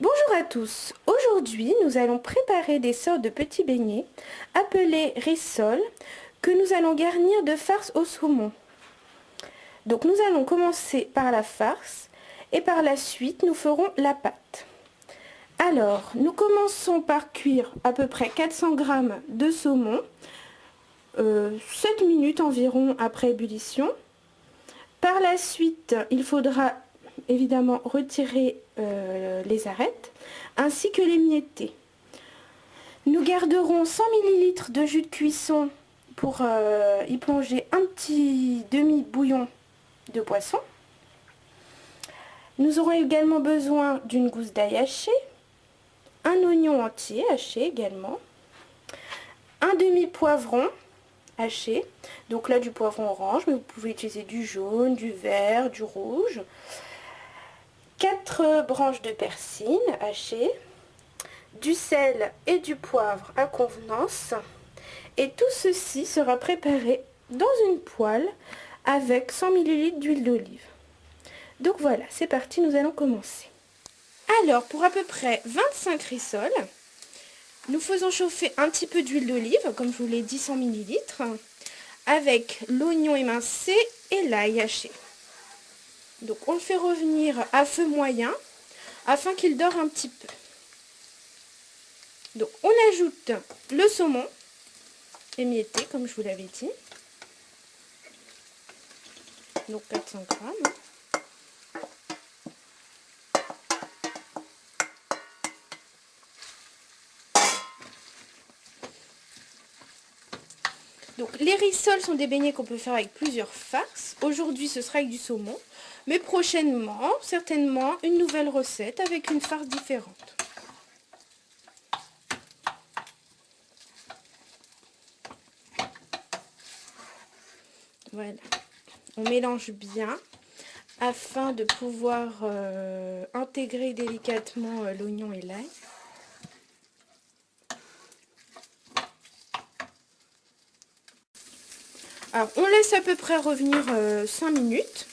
Bonjour à tous, aujourd'hui nous allons préparer des sortes de petits beignets appelés rissoles que nous allons garnir de farce au saumon. Donc nous allons commencer par la farce et par la suite nous ferons la pâte. Alors nous commençons par cuire à peu près 400 g de saumon, 7 minutes environ après ébullition. Par la suite il faudra évidemment retirer les arêtes ainsi que les miettés. Nous garderons 100 ml de jus de cuisson pour y plonger un petit demi-bouillon de poisson. Nous aurons également besoin d'une gousse d'ail haché, un oignon entier haché également, un demi-poivron haché, donc là du poivron orange, mais vous pouvez utiliser du jaune, du vert, du rouge, 4 branches de persil hachées, du sel et du poivre à convenance, et tout ceci sera préparé dans une poêle avec 100 ml d'huile d'olive. Donc voilà, c'est parti, nous allons commencer. Alors pour à peu près 25 rissoles, nous faisons chauffer un petit peu d'huile d'olive, comme je vous l'ai dit, 100 ml, avec l'oignon émincé et l'ail haché. Donc on le fait revenir à feu moyen afin qu'il dore un petit peu. Donc on ajoute le saumon émietté comme je vous l'avais dit. Donc 400 g. Donc les rissoles sont des beignets qu'on peut faire avec plusieurs farces. Aujourd'hui ce sera avec du saumon, mais prochainement, certainement, une nouvelle recette avec une farce différente. Voilà, on mélange bien afin de pouvoir intégrer délicatement l'oignon et l'ail. Alors, on laisse à peu près revenir 5 minutes.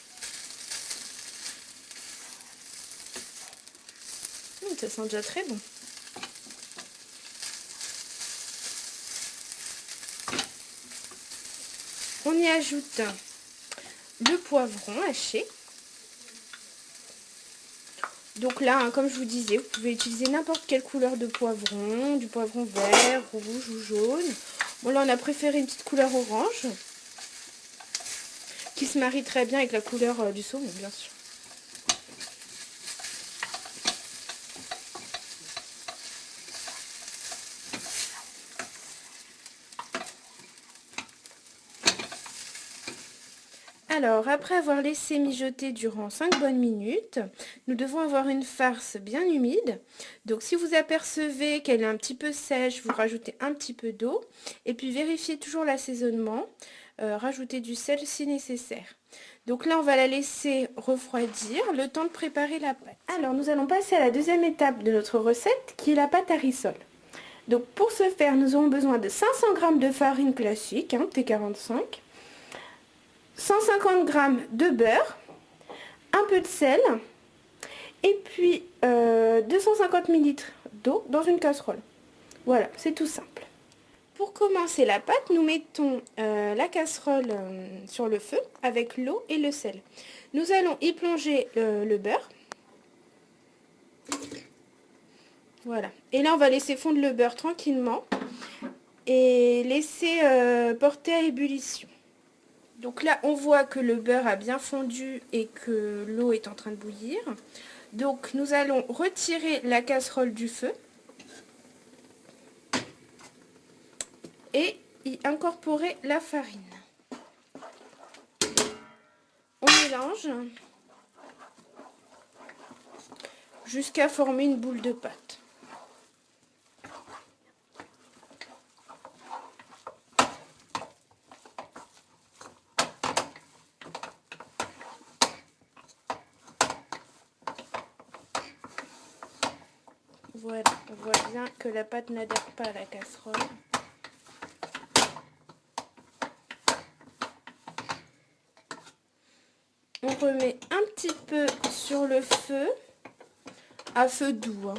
Ça sent déjà très bon. On y ajoute le poivron haché. Donc là, hein, comme je vous disais, vous pouvez utiliser n'importe quelle couleur de poivron, du poivron vert, rouge ou jaune. Bon là, on a préféré une petite couleur orange, qui se marie très bien avec la couleur du saumon, bien sûr. Alors, après avoir laissé mijoter durant 5 bonnes minutes, nous devons avoir une farce bien humide. Donc, si vous apercevez qu'elle est un petit peu sèche, vous rajoutez un petit peu d'eau. Et puis, vérifiez toujours l'assaisonnement. Rajoutez du sel si nécessaire. Donc là, on va la laisser refroidir, le temps de préparer la pâte. Alors, nous allons passer à la deuxième étape de notre recette, qui est la pâte à rissoles. Donc, pour ce faire, nous aurons besoin de 500 g de farine classique, T45, 150 g de beurre, un peu de sel, et puis 250 ml d'eau dans une casserole. Voilà, c'est tout simple. Pour commencer la pâte, nous mettons la casserole sur le feu avec l'eau et le sel. Nous allons y plonger le beurre. Voilà. Et là, on va laisser fondre le beurre tranquillement et laisser porter à ébullition. Donc là, on voit que le beurre a bien fondu et que l'eau est en train de bouillir. Donc, nous allons retirer la casserole du feu et y incorporer la farine. On mélange jusqu'à former une boule de pâte. Voilà, on voit bien que la pâte n'adhère pas à la casserole. On remet un petit peu sur le feu à feu doux, hein.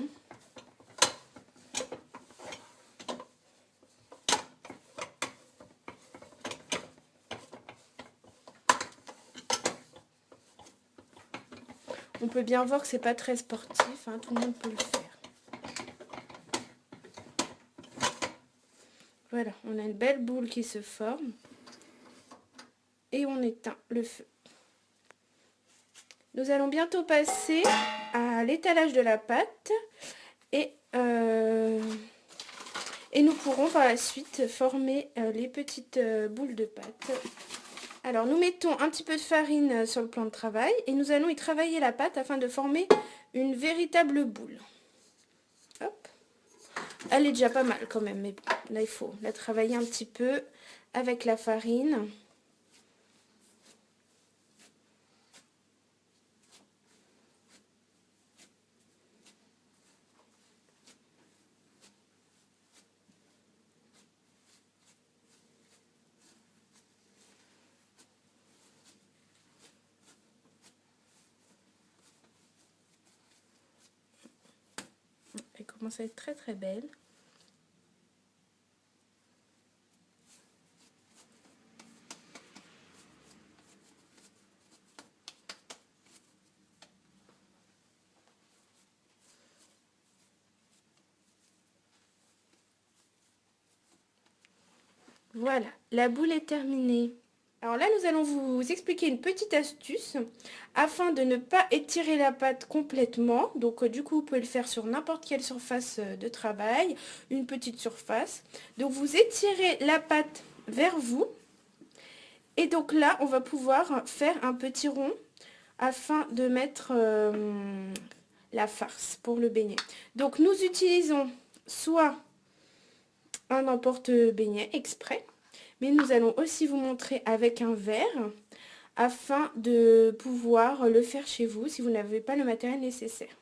On peut bien voir que c'est pas très sportif, hein, tout le monde peut le faire. Voilà, on a une belle boule qui se forme. Et on éteint le feu. Nous allons bientôt passer à l'étalage de la pâte. Et nous pourrons par la suite former les petites boules de pâte. Alors nous mettons un petit peu de farine sur le plan de travail. Et nous allons y travailler la pâte afin de former une véritable boule. Hop. Elle est déjà pas mal quand même, mais bon, là il faut la travailler un petit peu avec la farine. Elle commence à être très très belle. Voilà, la boule est terminée. Alors là, nous allons vous expliquer une petite astuce afin de ne pas étirer la pâte complètement. Donc du coup, vous pouvez le faire sur n'importe quelle surface de travail, une petite surface. Donc vous étirez la pâte vers vous. Et donc là, on va pouvoir faire un petit rond afin de mettre la farce pour le beignet. Donc nous utilisons soit un emporte-beignet exprès, mais nous allons aussi vous montrer avec un verre afin de pouvoir le faire chez vous si vous n'avez pas le matériel nécessaire.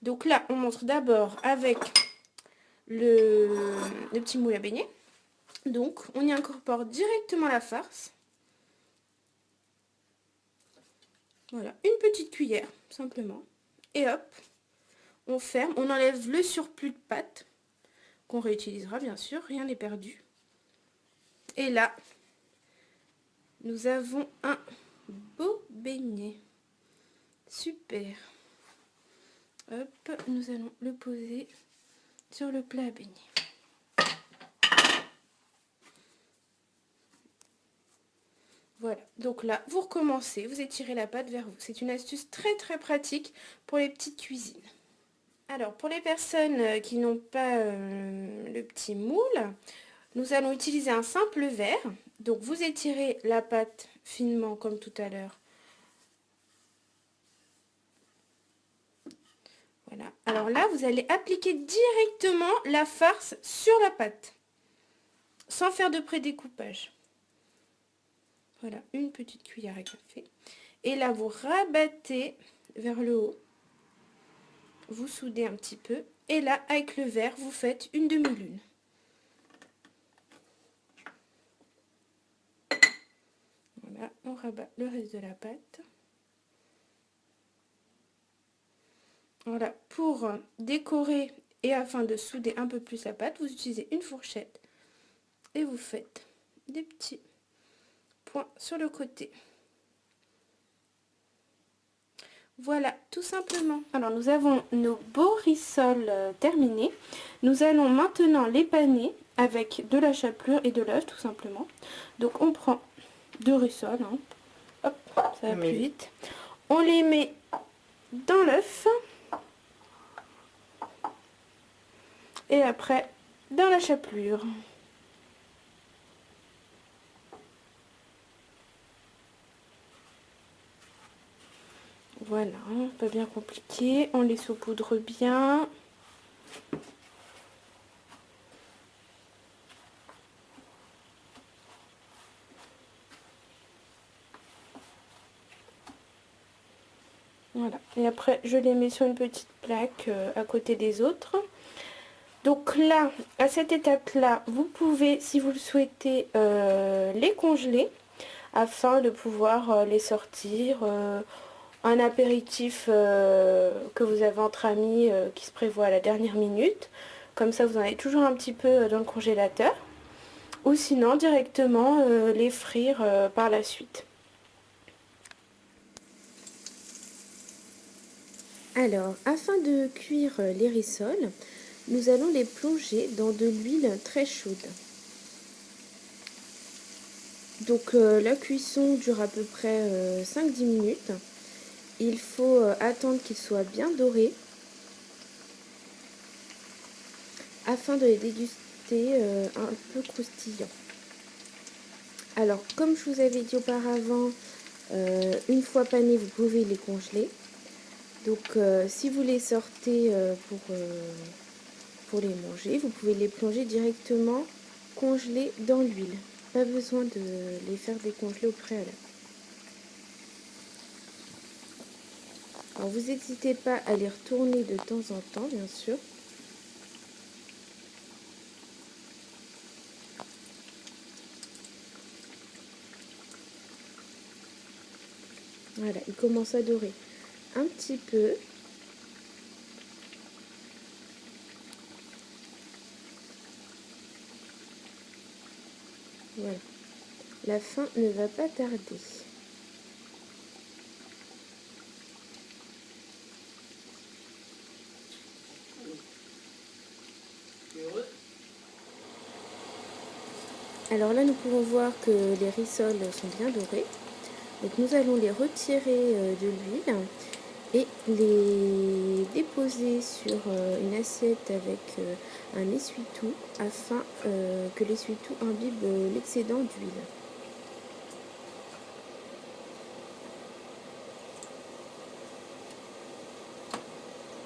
Donc là, on montre d'abord avec le petit moule à beignet. Donc, on y incorpore directement la farce. Voilà, une petite cuillère, simplement. Et hop, on ferme, on enlève le surplus de pâte, qu'on réutilisera bien sûr, rien n'est perdu. Et là, nous avons un beau beignet. Super. Hop, nous allons le poser sur le plat à beignet. Voilà, donc là, vous recommencez, vous étirez la pâte vers vous. C'est une astuce très très pratique pour les petites cuisines. Alors, pour les personnes qui n'ont pas le petit moule, nous allons utiliser un simple verre. Donc, vous étirez la pâte finement comme tout à l'heure. Voilà. Alors là, vous allez appliquer directement la farce sur la pâte, sans faire de prédécoupage. Voilà, une petite cuillère à café. Et là, vous rabattez vers le haut. Vous soudez un petit peu. Et là, avec le verre, vous faites une demi-lune. Voilà, on rabat le reste de la pâte. Voilà, pour décorer et afin de souder un peu plus la pâte, vous utilisez une fourchette et vous faites des petits points sur le côté. Voilà, tout simplement. Alors, nous avons nos beaux rissoles terminés. Nous allons maintenant les paner avec de la chapelure et de l'œuf, tout simplement. Donc, on prend deux rissoles. Hein. Hop, ça va plus vite. On les met dans l'œuf. Et après, dans la chapelure. Voilà, pas bien compliqué. On les saupoudre bien. Voilà, et après je les mets sur une petite plaque à côté des autres. Donc là, à cette étape-là, vous pouvez, si vous le souhaitez, les congeler afin de pouvoir les sortir un apéritif que vous avez entre amis qui se prévoit à la dernière minute. Comme ça, vous en avez toujours un petit peu dans le congélateur. Ou sinon, directement les frire par la suite. Alors, afin de cuire les rissoles, nous allons les plonger dans de l'huile très chaude. Donc la cuisson dure à peu près 5-10 minutes. Il faut attendre qu'ils soient bien dorés afin de les déguster un peu croustillants. Alors comme je vous avais dit auparavant, une fois panés vous pouvez les congeler. Donc si vous les sortez pour les manger, vous pouvez les plonger directement congelés dans l'huile. Pas besoin de les faire décongeler au préalable. Alors vous n'hésitez pas à les retourner de temps en temps, bien sûr. Voilà, il commence à dorer un petit peu. Voilà, la fin ne va pas tarder. Alors là, nous pouvons voir que les rissoles sont bien dorés. Donc nous allons les retirer de l'huile et les déposer sur une assiette avec un essuie-tout afin que l'essuie-tout imbibe l'excédent d'huile.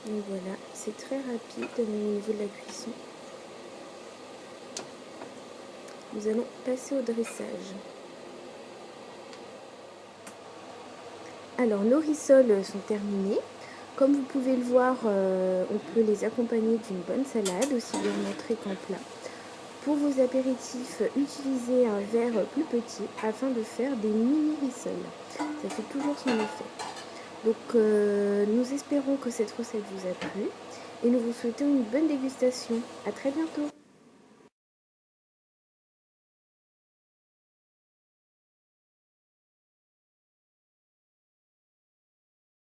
Donc voilà, c'est très rapide au niveau de la cuisson. Nous allons passer au dressage. Alors nos rissoles sont terminées. Comme vous pouvez le voir, on peut les accompagner d'une bonne salade, aussi bien en entrée qu'en plat. Pour vos apéritifs, utilisez un verre plus petit afin de faire des mini rissoles. Ça fait toujours son effet. Donc nous espérons que cette recette vous a plu et nous vous souhaitons une bonne dégustation. À très bientôt.